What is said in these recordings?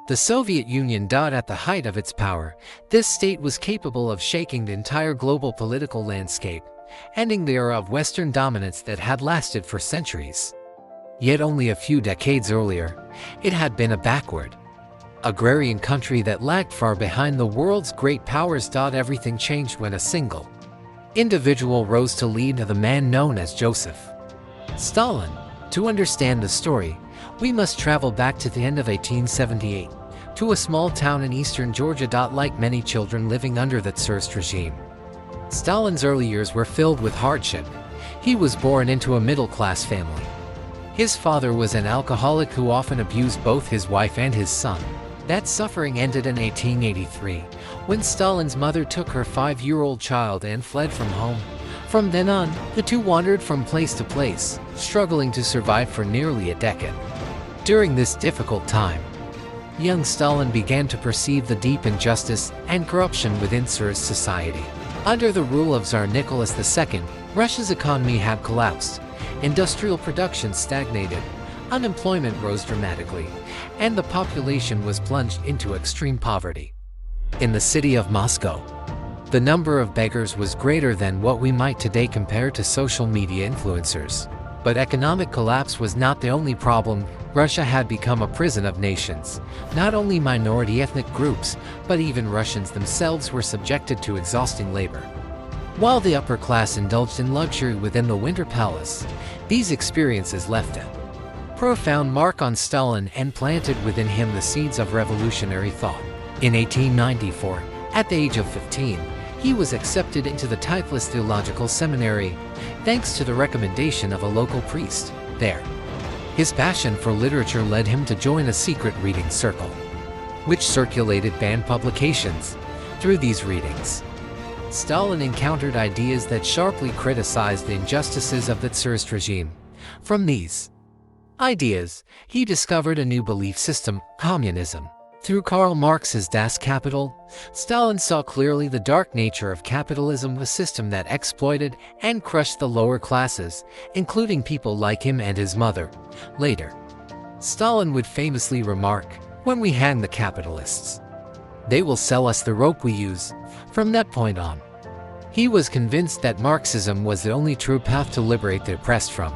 The Soviet Union. At the height of its power, this state was capable of shaking the entire global political landscape, ending the era of Western dominance that had lasted for centuries. Yet only a few decades earlier, it had been a backward, agrarian country that lagged far behind the world's great powers. Everything changed when a single individual rose to lead, the man known as Joseph Stalin. To understand the story, we must travel back to the end of 1878, to a small town in eastern Georgia. Like many children living under the Tsarist regime, Stalin's early years were filled with hardship. He was born into a middle-class family. His father was an alcoholic who often abused both his wife and his son. That suffering ended in 1883, when Stalin's mother took her 5-year-old child and fled from home. From then on, the two wandered from place to place, struggling to survive for nearly a decade. During this difficult time, young Stalin began to perceive the deep injustice and corruption within Tsarist society. Under the rule of Tsar Nicholas II, Russia's economy had collapsed, industrial production stagnated, unemployment rose dramatically, and the population was plunged into extreme poverty. In the city of Moscow, the number of beggars was greater than what we might today compare to social media influencers. But economic collapse was not the only problem. Russia had become a prison of nations. Not only minority ethnic groups, but even Russians themselves were subjected to exhausting labor. While the upper class indulged in luxury within the Winter Palace, these experiences left a profound mark on Stalin and planted within him the seeds of revolutionary thought. In 1894, at the age of 15, he was accepted into the Tiflis Theological Seminary, thanks to the recommendation of a local priest there. His passion for literature led him to join a secret reading circle, which circulated banned publications. Through these readings, Stalin encountered ideas that sharply criticized the injustices of the Tsarist regime. From these ideas, he discovered a new belief system, communism. Through Karl Marx's Das Kapital, Stalin saw clearly the dark nature of capitalism, a system that exploited and crushed the lower classes, including people like him and his mother. Later, Stalin would famously remark, "When we hang the capitalists, they will sell us the rope we use." From that point on, he was convinced that Marxism was the only true path to liberate the oppressed from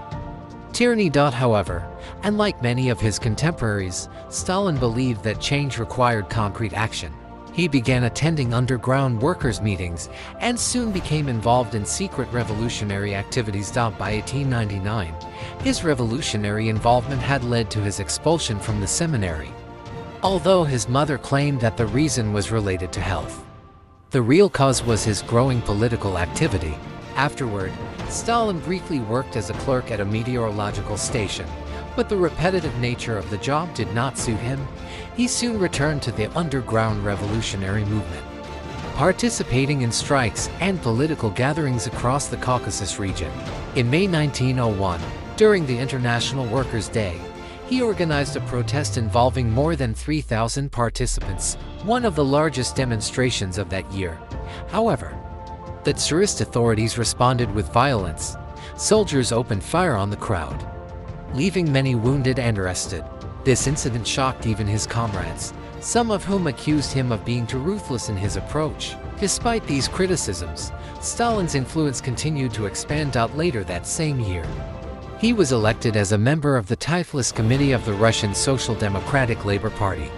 tyranny. However, and like many of his contemporaries, Stalin believed that change required concrete action. He began attending underground workers' meetings and soon became involved in secret revolutionary activities. By 1899, his revolutionary involvement had led to his expulsion from the seminary, although his mother claimed that the reason was related to health. The real cause was his growing political activity. Afterward, Stalin briefly worked as a clerk at a meteorological station, but the repetitive nature of the job did not suit him. He soon returned to the underground revolutionary movement, participating in strikes and political gatherings across the Caucasus region. In May 1901, during the International Workers' Day, he organized a protest involving more than 3,000 participants, one of the largest demonstrations of that year. However, the Tsarist authorities responded with violence. Soldiers opened fire on the crowd, leaving many wounded and arrested. This incident shocked even his comrades, some of whom accused him of being too ruthless in his approach. Despite these criticisms, Stalin's influence continued to expand. Later that same year, he was elected as a member of the Tiflis Committee of the Russian Social Democratic Labor Party.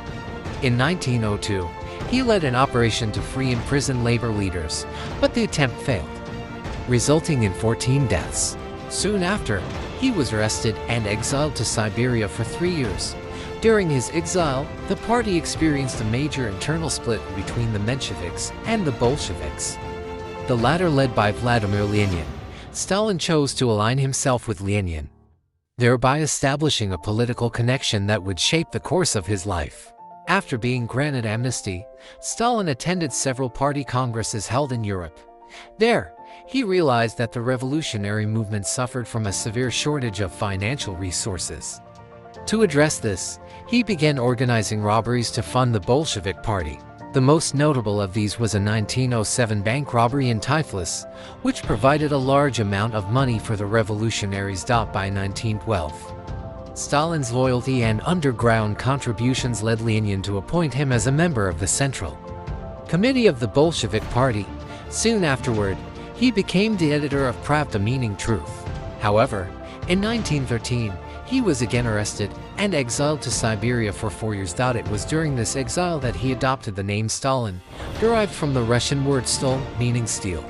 In 1902, he led an operation to free imprisoned labor leaders, but the attempt failed, resulting in 14 deaths. Soon after, he was arrested and exiled to Siberia for 3 years. During his exile, the party experienced a major internal split between the Mensheviks and the Bolsheviks, the latter led by Vladimir Lenin. Stalin chose to align himself with Lenin, thereby establishing a political connection that would shape the course of his life. After being granted amnesty, Stalin attended several party congresses held in Europe. There, he realized that the revolutionary movement suffered from a severe shortage of financial resources. To address this, he began organizing robberies to fund the Bolshevik Party. The most notable of these was a 1907 bank robbery in Tiflis, which provided a large amount of money for the revolutionaries. By 1912, Stalin's loyalty and underground contributions led Lenin to appoint him as a member of the Central Committee of the Bolshevik Party. Soon afterward, he became the editor of Pravda, meaning truth. However, in 1913, he was again arrested and exiled to Siberia for 4 years. It was during this exile that he adopted the name Stalin, derived from the Russian word stol, meaning steel.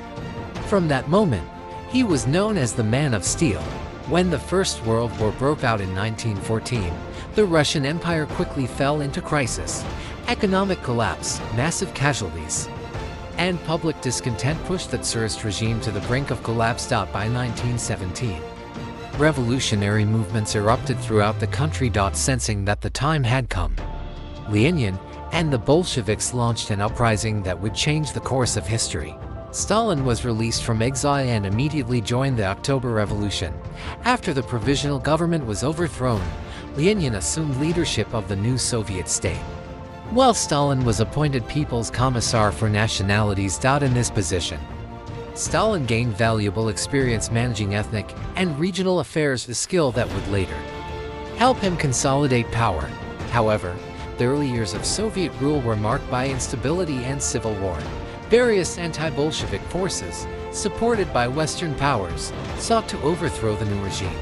From that moment, he was known as the Man of Steel. When the First World War broke out in 1914, the Russian Empire quickly fell into crisis. Economic collapse, massive casualties, and public discontent pushed the Tsarist regime to the brink of collapse. By 1917, revolutionary movements erupted throughout the country. Sensing that the time had come, Lenin and the Bolsheviks launched an uprising that would change the course of history. Stalin was released from exile and immediately joined the October Revolution. After the provisional government was overthrown, Lenin assumed leadership of the new Soviet state, while Stalin was appointed People's Commissar for Nationalities. In this position, Stalin gained valuable experience managing ethnic and regional affairs, a skill that would later help him consolidate power. However, the early years of Soviet rule were marked by instability and civil war. Various anti-Bolshevik forces, supported by Western powers, sought to overthrow the new regime.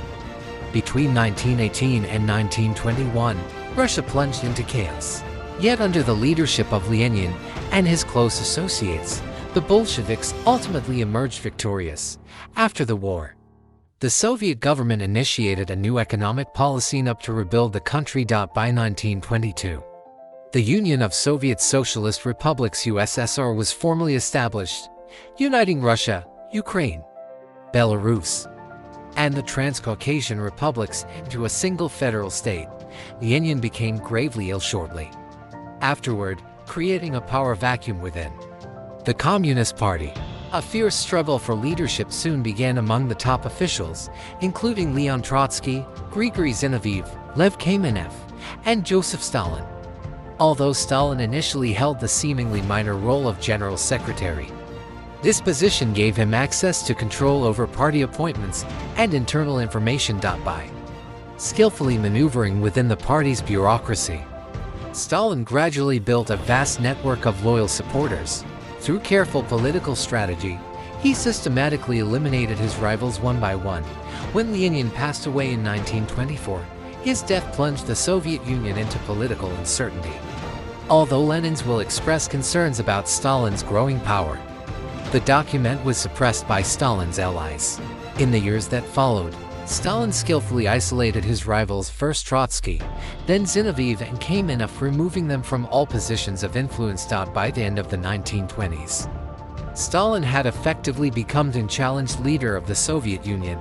Between 1918 and 1921, Russia plunged into chaos. Yet under the leadership of Lenin and his close associates, the Bolsheviks ultimately emerged victorious. After the war, the Soviet government initiated a new economic policy to rebuild the country. By 1922, the Union of Soviet Socialist Republics (USSR) was formally established, uniting Russia, Ukraine, Belarus, and the Transcaucasian republics into a single federal state. Lenin became gravely ill shortly afterward, creating a power vacuum within the Communist Party. A fierce struggle for leadership soon began among the top officials, including Leon Trotsky, Grigory Zinoviev, Lev Kamenev, and Joseph Stalin. Although Stalin initially held the seemingly minor role of General Secretary, this position gave him access to control over party appointments and internal information. By skillfully maneuvering within the party's bureaucracy, Stalin gradually built a vast network of loyal supporters. Through careful political strategy, he systematically eliminated his rivals one by one. When Lenin passed away in 1924, his death plunged the Soviet Union into political uncertainty. Although Lenin's will expressed concerns about Stalin's growing power, the document was suppressed by Stalin's allies. In the years that followed, Stalin skillfully isolated his rivals, first Trotsky, then Zinoviev and Kamenev, removing them from all positions of influence. By the end of the 1920s, Stalin had effectively become the unchallenged leader of the Soviet Union.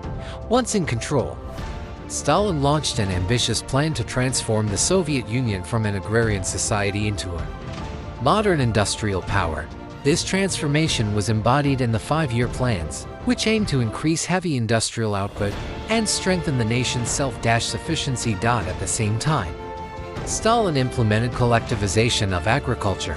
Once in control, Stalin launched an ambitious plan to transform the Soviet Union from an agrarian society into a modern industrial power. This transformation was embodied in the 5-year plans, which aimed to increase heavy industrial output and strengthen the nation's self-sufficiency. At the same time, Stalin implemented collectivization of agriculture,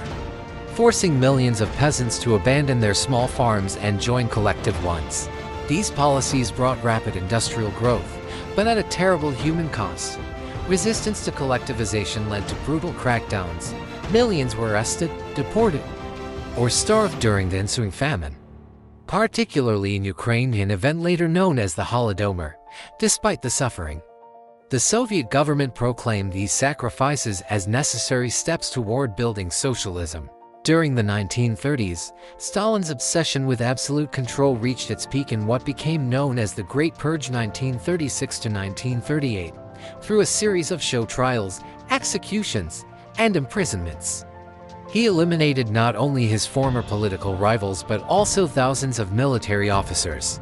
forcing millions of peasants to abandon their small farms and join collective ones. These policies brought rapid industrial growth, but at a terrible human cost. Resistance to collectivization led to brutal crackdowns. Millions were arrested, deported, or starved during the ensuing famine, particularly in Ukraine, an event later known as the Holodomor. Despite the suffering, the Soviet government proclaimed these sacrifices as necessary steps toward building socialism. During the 1930s, Stalin's obsession with absolute control reached its peak in what became known as the Great Purge 1936 to 1938, through a series of show trials, executions, and imprisonments. He eliminated not only his former political rivals but also thousands of military officers,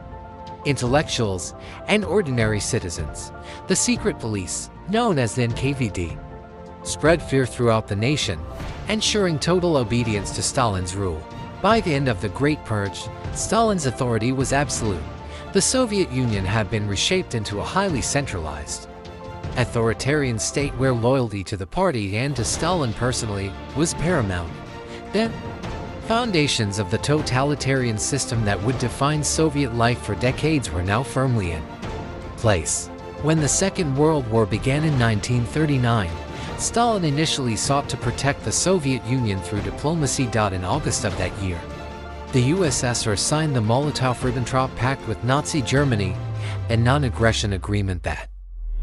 intellectuals, and ordinary citizens. The secret police, known as the NKVD, spread fear throughout the nation, ensuring total obedience to Stalin's rule. By the end of the Great Purge, Stalin's authority was absolute. The Soviet Union had been reshaped into a highly centralized, authoritarian state where loyalty to the party and to Stalin personally was paramount. The foundations of the totalitarian system that would define Soviet life for decades were now firmly in place. When the Second World War began in 1939, Stalin initially sought to protect the Soviet Union through diplomacy. In August of that year, the USSR signed the Molotov-Ribbentrop Pact with Nazi Germany, a non-aggression agreement that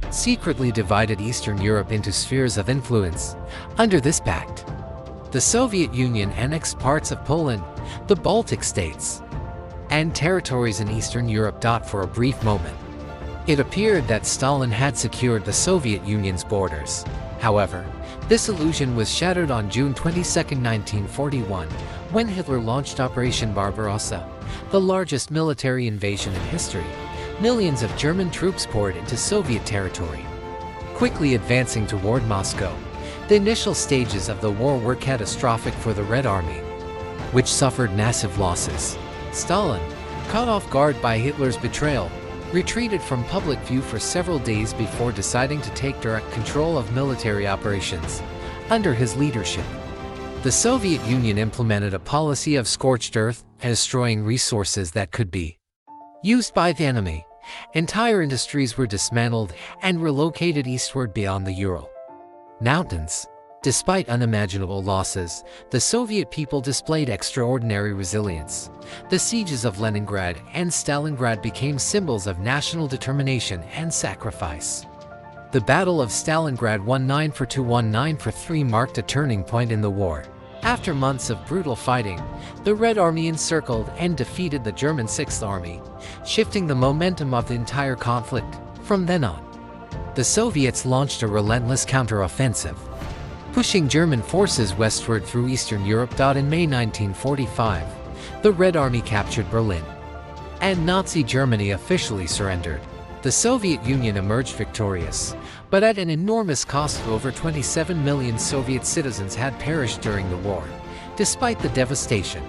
secretly divided Eastern Europe into spheres of influence. Under this pact, the Soviet Union annexed parts of Poland, the Baltic states, and territories in Eastern Europe. For a brief moment, it appeared that Stalin had secured the Soviet Union's borders. However, this illusion was shattered on June 22, 1941, when Hitler launched Operation Barbarossa, the largest military invasion in history. Millions of German troops poured into Soviet territory, quickly advancing toward Moscow. The initial stages of the war were catastrophic for the Red Army, which suffered massive losses. Stalin, caught off guard by Hitler's betrayal, retreated from public view for several days before deciding to take direct control of military operations. Under his leadership, the Soviet Union implemented a policy of scorched earth, destroying resources that could be used by the enemy. Entire industries were dismantled and relocated eastward beyond the Ural Mountains. Despite unimaginable losses, the Soviet people displayed extraordinary resilience. The sieges of Leningrad and Stalingrad became symbols of national determination and sacrifice. The Battle of Stalingrad 1942-1943 marked a turning point in the war. After months of brutal fighting, the Red Army encircled and defeated the German Sixth Army, shifting the momentum of the entire conflict. From then on, the Soviets launched a relentless counteroffensive, pushing German forces westward through Eastern Europe. In May 1945, the Red Army captured Berlin, and Nazi Germany officially surrendered. The Soviet Union emerged victorious, but at an enormous cost. Over 27 million Soviet citizens had perished during the war. Despite the devastation,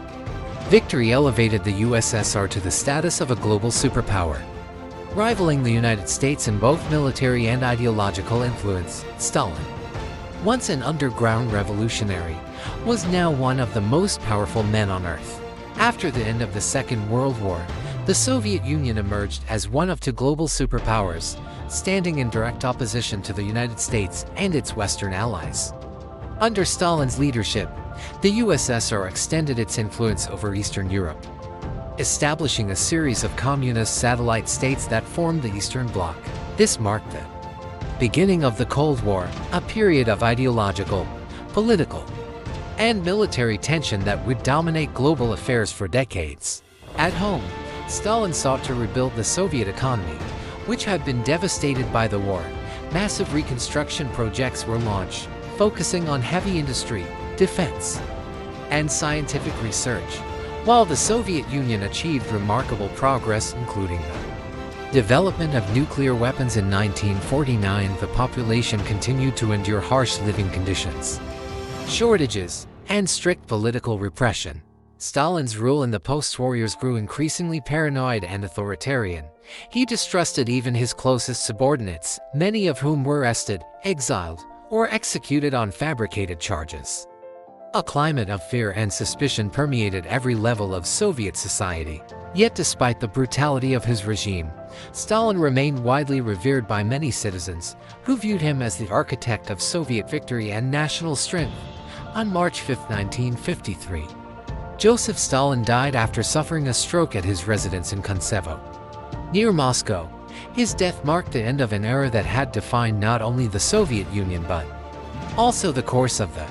victory elevated the USSR to the status of a global superpower, rivaling the United States in both military and ideological influence. Stalin, once an underground revolutionary, was now one of the most powerful men on Earth. After the end of the Second World War, the Soviet Union emerged as one of two global superpowers, standing in direct opposition to the United States and its Western allies. Under Stalin's leadership, the USSR extended its influence over Eastern Europe, establishing a series of communist satellite states that formed the Eastern Bloc. This marked the beginning of the Cold War, a period of ideological, political, and military tension that would dominate global affairs for decades. At home, Stalin sought to rebuild the Soviet economy, which had been devastated by the war. Massive reconstruction projects were launched, focusing on heavy industry, defense, and scientific research, while the Soviet Union achieved remarkable progress, including the development of nuclear weapons in 1949. The population continued to endure harsh living conditions, shortages, and strict political repression. Stalin's rule in the post-war years grew increasingly paranoid and authoritarian. He distrusted even his closest subordinates, many of whom were arrested, exiled, or executed on fabricated charges. A climate of fear and suspicion permeated every level of Soviet society. Yet despite the brutality of his regime, Stalin remained widely revered by many citizens, who viewed him as the architect of Soviet victory and national strength. On March 5, 1953, Joseph Stalin died after suffering a stroke at his residence in Kuncevo, near Moscow. His death marked the end of an era that had defined not only the Soviet Union but also the course of the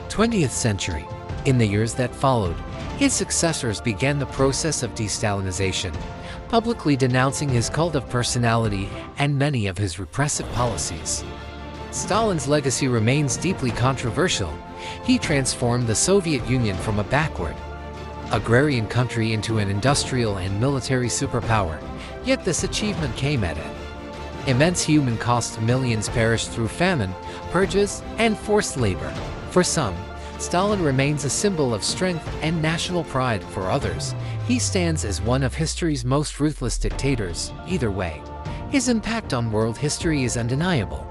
20th century. In the years that followed, his successors began the process of de-Stalinization, publicly denouncing his cult of personality and many of his repressive policies. Stalin's legacy remains deeply controversial. He transformed the Soviet Union from a backward, agrarian country into an industrial and military superpower. Yet this achievement came at an immense human cost. Millions perished through famine, purges, and forced labor. For some, Stalin remains a symbol of strength and national pride. For others, he stands as one of history's most ruthless dictators. Either way, his impact on world history is undeniable.